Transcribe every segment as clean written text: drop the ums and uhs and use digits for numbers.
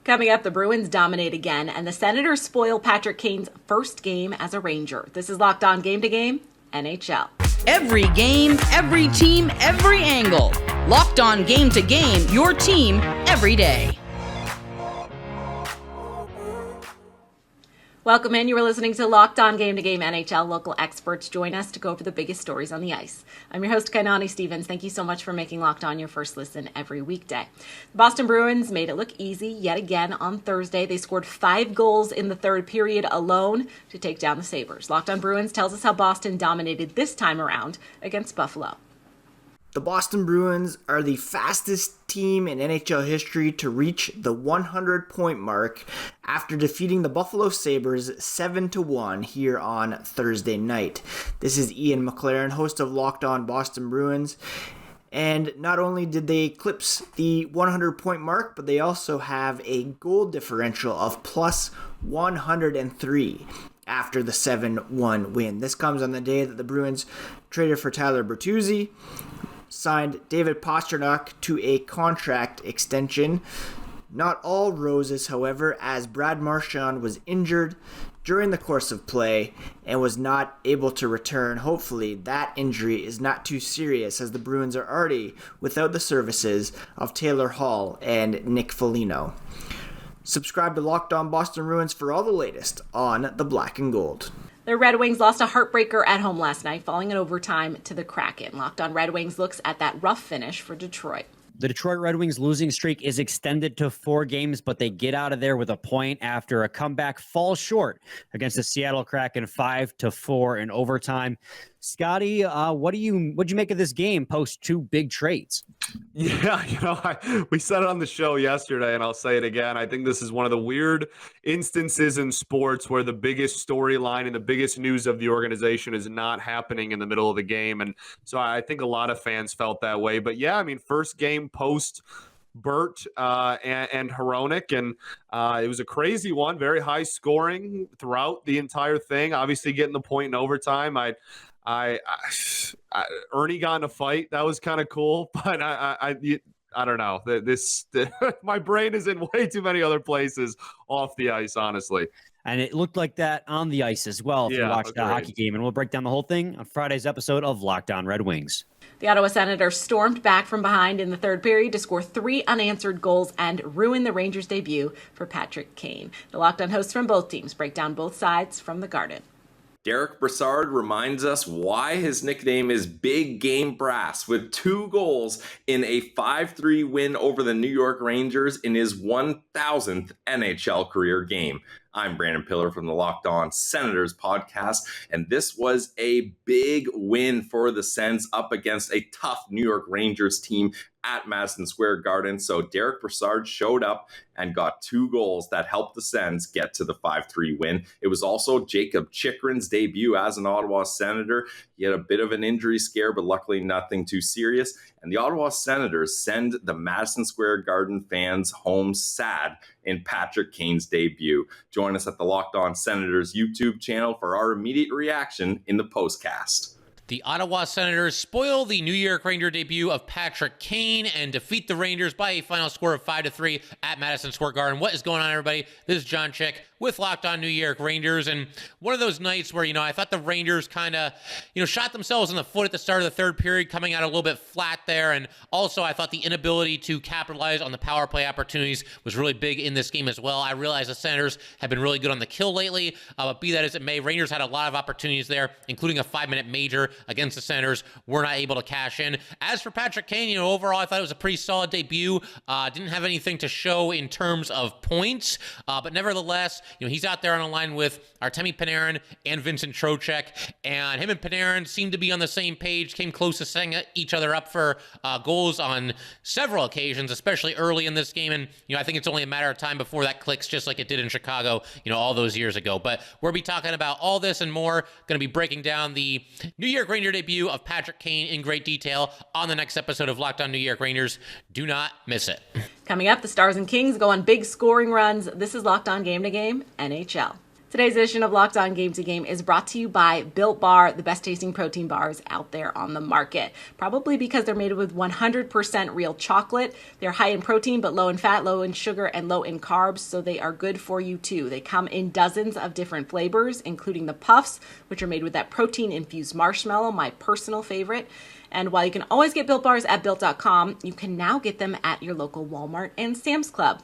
Coming up, the Bruins dominate again, and the Senators spoil Patrick Kane's first game as a Ranger. This is Locked On Game to Game, NHL. Every game, every team, every angle. Locked On Game to Game, your team every day. Welcome in. You are listening to Locked On Game to Game NHL. Local experts join us to go over the biggest stories on the ice. I'm your host, Kainani Stevens. Thank you so much for making Locked On your first listen every weekday. The Boston Bruins made it look easy yet again on Thursday. They scored 5 goals in the third period alone to take down the Sabres. Locked On Bruins tells us how Boston dominated this time around against Buffalo. The Boston Bruins are the fastest team in NHL history to reach the 100-point mark after defeating the Buffalo Sabres 7-1 here on Thursday night. This is Ian McLaren, host of Locked On Boston Bruins. And not only did they eclipse the 100-point mark, but they also have a goal differential of plus 103 after the 7-1 win. This comes on the day that the Bruins traded for Tyler Bertuzzi, signed David Pastrnak to a contract extension. Not all roses, however, as Brad Marchand was injured during the course of play and was not able to return. Hopefully, that injury is not too serious, as the Bruins are already without the services of Taylor Hall and Nick Foligno. Subscribe to Locked On Boston Bruins for all the latest on the black and gold. The Red Wings lost a heartbreaker at home last night, falling in overtime to the Kraken. Locked On Red Wings looks at that rough finish for Detroit. The Detroit Red Wings losing streak is extended to 4 games, but they get out of there with a point after a comeback falls short against the Seattle Kraken 5-4 in overtime. Scotty, what'd you make of this game post 2 big trades? Yeah, we said it on the show yesterday, and I'll say it again. I think this is one of the weird instances in sports where the biggest storyline and the biggest news of the organization is not happening in the middle of the game. And so I think a lot of fans felt that way. But yeah, I mean, first game post Burt and Hronek, and it was a crazy one, very high scoring throughout the entire thing. Obviously getting the point in overtime. Ernie got in a fight. That was kind of cool, but I don't know. My brain is in way too many other places off the ice, honestly. And it looked like that on the ice as well if you watched the hockey game. And we'll break down the whole thing on Friday's episode of Locked On Red Wings. The Ottawa Senators stormed back from behind in the third period to score 3 unanswered goals and ruin the Rangers' debut for Patrick Kane. The Locked On hosts from both teams break down both sides from the Garden. Derek Brassard reminds us why his nickname is Big Game Brass, with 2 goals in a 5-3 win over the New York Rangers in his 1,000th NHL career game. I'm Brandon Pillar from the Locked On Senators podcast, and this was a big win for the Sens up against a tough New York Rangers team at Madison Square Garden. So Derek Brassard showed up and got 2 goals that helped the Sens get to the 5-3 win. It was also Jacob Chychrun's debut as an Ottawa Senator. He had a bit of an injury scare, but luckily nothing too serious. And the Ottawa Senators send the Madison Square Garden fans home sad in Patrick Kane's debut. Join us at the Locked On Senators YouTube channel for our immediate reaction in the postcast. The Ottawa Senators spoil the New York Ranger debut of Patrick Kane and defeat the Rangers by a final score of 5-3 at Madison Square Garden. What is going on, everybody? This is John Chick with Locked On New York Rangers, and one of those nights where, I thought the Rangers kind of, shot themselves in the foot at the start of the third period, coming out a little bit flat there, and also I thought the inability to capitalize on the power play opportunities was really big in this game as well. I realize the Senators have been really good on the kill lately, but be that as it may, Rangers had a lot of opportunities there, including a 5-minute major against the Senators. We're not able to cash in. As for Patrick Kane, overall I thought it was a pretty solid debut. Didn't have anything to show in terms of points, but nevertheless, he's out there on a line with Artemi Panarin and Vincent Trocheck, and him and Panarin seemed to be on the same page, came close to setting each other up for goals on several occasions, especially early in this game, and I think it's only a matter of time before that clicks, just like it did in Chicago, all those years ago. But we'll be talking about all this and more, going to be breaking down the New York Ranger debut of Patrick Kane in great detail on the next episode of Locked On New York Rangers. Do not miss it. Coming up, the Stars and Kings go on big scoring runs. This is Locked On Game to Game NHL. Today's edition of Locked On Game to Game is brought to you by Built Bar, the best tasting protein bars out there on the market. Probably because they're made with 100% real chocolate. They're high in protein, but low in fat, low in sugar, and low in carbs, so they are good for you too. They come in dozens of different flavors, including the puffs, which are made with that protein-infused marshmallow, my personal favorite. And while you can always get Built Bars at Built.com, you can now get them at your local Walmart and Sam's Club.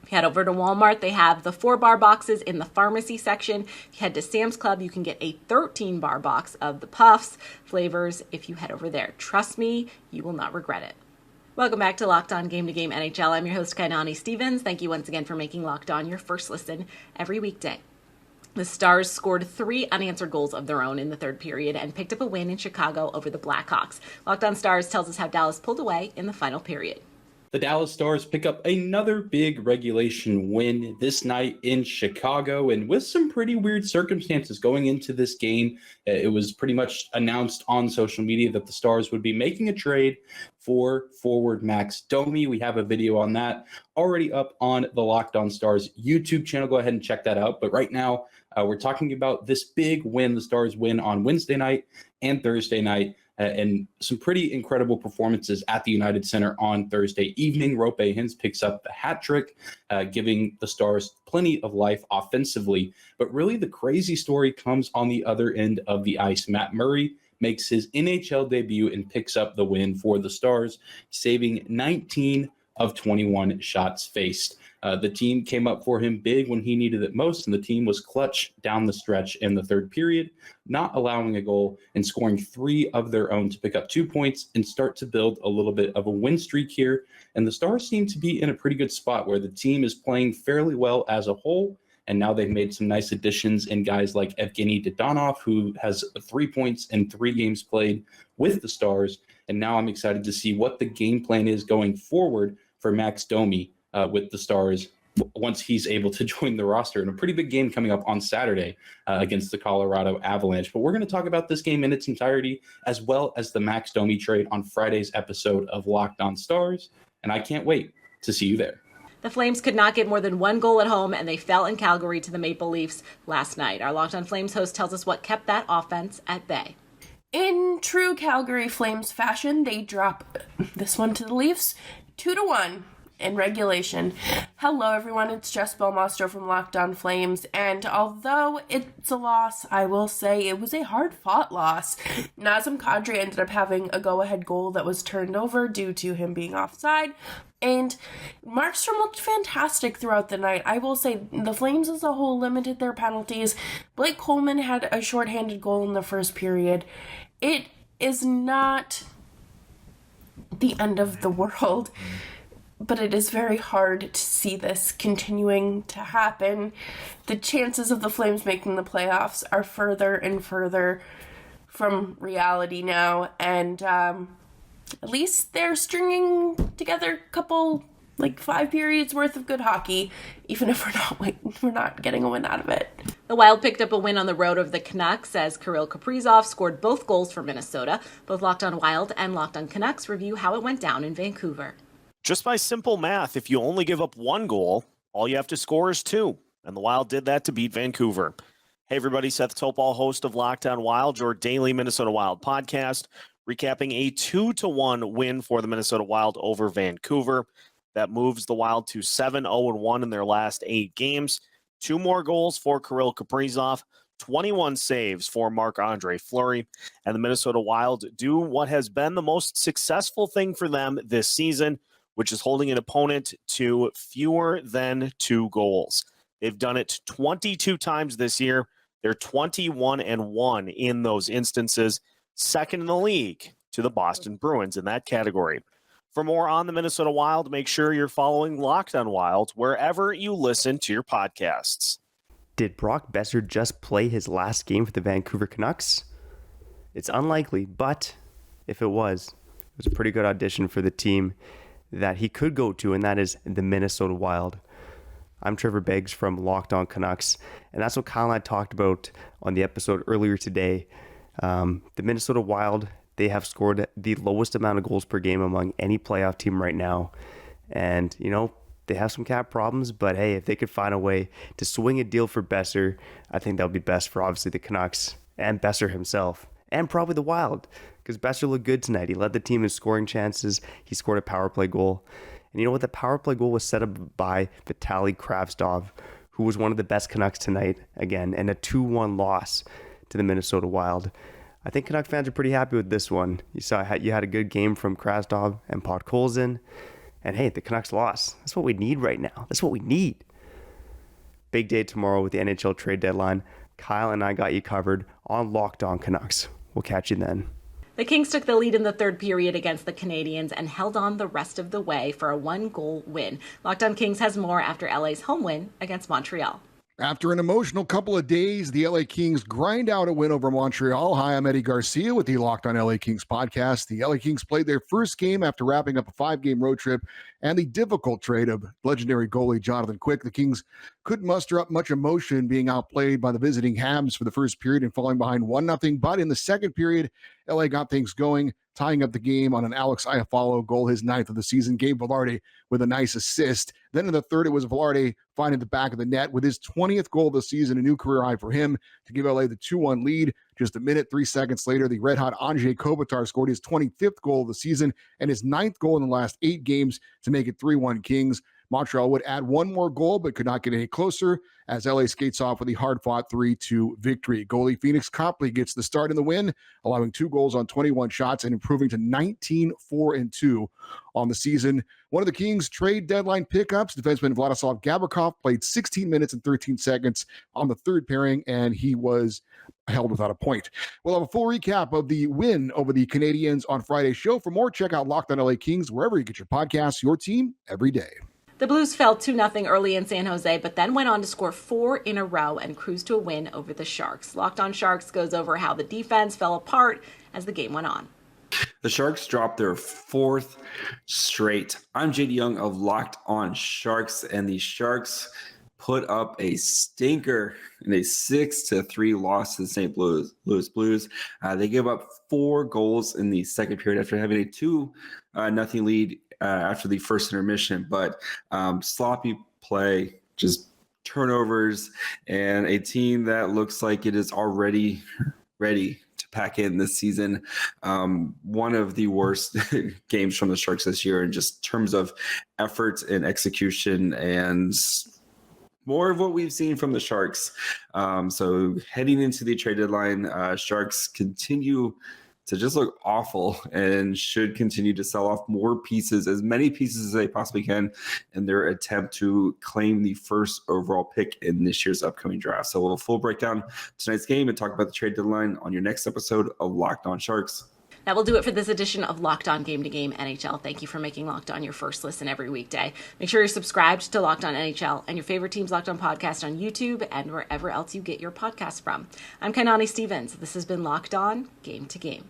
If you head over to Walmart, they have the 4-bar boxes in the pharmacy section. If you head to Sam's Club, you can get a 13-bar box of the puffs flavors if you head over there. Trust me, you will not regret it. Welcome back to Locked On Game to Game NHL. I'm your host, Kainani Stevens. Thank you once again for making Locked On your first listen every weekday. The Stars scored 3 unanswered goals of their own in the third period and picked up a win in Chicago over the Blackhawks. Locked On Stars tells us how Dallas pulled away in the final period. The Dallas Stars pick up another big regulation win this night in Chicago, and with some pretty weird circumstances going into this game. It was pretty much announced on social media that the Stars would be making a trade for forward Max Domi. We have a video on that already up on the Locked On Stars YouTube channel. Go ahead and check that out. But right now, we're talking about this big win. The Stars win on Wednesday night and Thursday night. And some pretty incredible performances at the United Center on Thursday evening. Roope Hintz picks up the hat trick, giving the Stars plenty of life offensively. But really the crazy story comes on the other end of the ice. Matt Murray makes his NHL debut and picks up the win for the Stars, saving 19 of 21 shots faced. The team came up for him big when he needed it most, and the team was clutch down the stretch in the third period, not allowing a goal and scoring 3 of their own to pick up 2 points and start to build a little bit of a win streak here. And the Stars seem to be in a pretty good spot where the team is playing fairly well as a whole. And now they've made some nice additions in guys like Evgeny Dadonov, who has 3 points in 3 games played with the Stars. And now I'm excited to see what the game plan is going forward for Max Domi with the Stars once he's able to join the roster in a pretty big game coming up on Saturday against the Colorado Avalanche. But we're going to talk about this game in its entirety, as well as the Max Domi trade on Friday's episode of Locked On Stars. And I can't wait to see you there. The Flames could not get more than 1 goal at home, and they fell in Calgary to the Maple Leafs last night. Our Locked On Flames host tells us what kept that offense at bay. In true Calgary Flames fashion, they drop this one to the Leafs 2-1 in regulation. Hello everyone, it's Jess Belmoster from Locked On Flames, and although it's a loss, I will say it was a hard-fought loss. Nazem Kadri ended up having a go-ahead goal that was turned over due to him being offside, and Markstrom looked fantastic throughout the night. I will say the Flames as a whole limited their penalties. Blake Coleman had a shorthanded goal in the first period. It is not the end of the world, but it is very hard to see this continuing to happen. The chances of the Flames making the playoffs are further and further from reality now, and at least they're stringing together a couple, 5 periods worth of good hockey, even if we're not getting a win out of it. The Wild picked up a win on the road of the Canucks as Kirill Kaprizov scored both goals for Minnesota. Both Locked On Wild and Locked On Canucks review how it went down in Vancouver. Just by simple math, if you only give up 1 goal, all you have to score is 2. And the Wild did that to beat Vancouver. Hey, everybody. Seth Topal, host of Locked On Wild, your daily Minnesota Wild podcast, recapping a 2-1 win for the Minnesota Wild over Vancouver. That moves the Wild to 7-0-1 in their last 8 games. 2 more goals for Kirill Kaprizov, 21 saves for Marc-Andre Fleury, and the Minnesota Wild do what has been the most successful thing for them this season, which is holding an opponent to fewer than 2 goals. They've done it 22 times this year. They're 21-1 in those instances, second in the league to the Boston Bruins in that category. For more on the Minnesota Wild, make sure you're following Locked On Wild wherever you listen to your podcasts. Did Brock Besser just play his last game for the Vancouver Canucks? It's unlikely, but if it was a pretty good audition for the team that he could go to, and that is the Minnesota Wild. I'm Trevor Beggs from Locked On Canucks, and that's what Kyle and I talked about on the episode earlier today. The Minnesota Wild, they have scored the lowest amount of goals per game among any playoff team right now. And, They have some cap problems, but hey, if they could find a way to swing a deal for Besser, I think that would be best for obviously the Canucks and Besser himself, and probably the Wild, because Besser looked good tonight. He led the team in scoring chances. He scored a power play goal. And you know what? The power play goal was set up by Vitaly Kravtsov, who was one of the best Canucks tonight, again, and a 2-1 loss to the Minnesota Wild. I think Canuck fans are pretty happy with this one. You had a good game from Kravtsov and Podkolzin. And hey, the Canucks lost. That's what we need right now. That's what we need. Big day tomorrow with the NHL trade deadline. Kyle and I got you covered on Locked On Canucks. We'll catch you then. The Kings took the lead in the third period against the Canadiens and held on the rest of the way for a 1-goal win. Locked On Kings has more after LA's home win against Montreal. After an emotional couple of days, the LA Kings grind out a win over Montreal. Hi, I'm Eddie Garcia with the Locked On LA Kings podcast. The LA Kings played their first game after wrapping up a 5-game road trip and the difficult trade of legendary goalie Jonathan Quick. The Kings couldn't muster up much emotion, being outplayed by the visiting Habs for the first period and falling behind 1-0. But in the second period, LA got things going, tying up the game on an Alex Iafallo goal, his 9th of the season. Gabe Vilardi with a nice assist. Then in the third, it was Vilardi finding the back of the net with his 20th goal of the season, a new career high for him to give LA the 2-1 lead. Just a minute, 3 seconds later, the red-hot Andrzej Kopitar scored his 25th goal of the season and his 9th goal in the last 8 games to make it 3-1 Kings. Montreal would add one more goal, but could not get any closer as LA skates off with a hard-fought 3-2 victory. Goalie Phoenix Copley gets the start in the win, allowing 2 goals on 21 shots and improving to 19-4-2 on the season. One of the Kings' trade deadline pickups, defenseman Vladislav Gavrikov, played 16 minutes and 13 seconds on the third pairing, and he was held without a point. We'll have a full recap of the win over the Canadiens on Friday's show. For more, check out Locked On LA Kings wherever you get your podcasts, your team every day. The Blues fell 2-0 early in San Jose, but then went on to score 4 in a row and cruise to a win over the Sharks. Locked On Sharks goes over how the defense fell apart as the game went on. The Sharks dropped their 4th straight. I'm JD Young of Locked On Sharks, and the Sharks put up a stinker in a 6-3 loss to the St. Louis Blues. They gave up 4 goals in the second period after having a 2-0 lead after the first intermission, but sloppy play, just turnovers, and a team that looks like it is already ready to pack in this season. One of the worst games from the Sharks this year in just terms of effort and execution, and more of what we've seen from the Sharks. So heading into the trade deadline, Sharks continue to just look awful and should continue to sell off more pieces, as many pieces as they possibly can, in their attempt to claim the first overall pick in this year's upcoming draft. So we'll have a full breakdown of tonight's game and talk about the trade deadline on your next episode of Locked On Sharks. That will do it for this edition of Locked On Game to Game NHL. Thank you for making Locked On your first listen every weekday. Make sure you're subscribed to Locked On NHL and your favorite team's Locked On podcast on YouTube and wherever else you get your podcasts from. I'm Kainani Stevens. This has been Locked On Game to Game.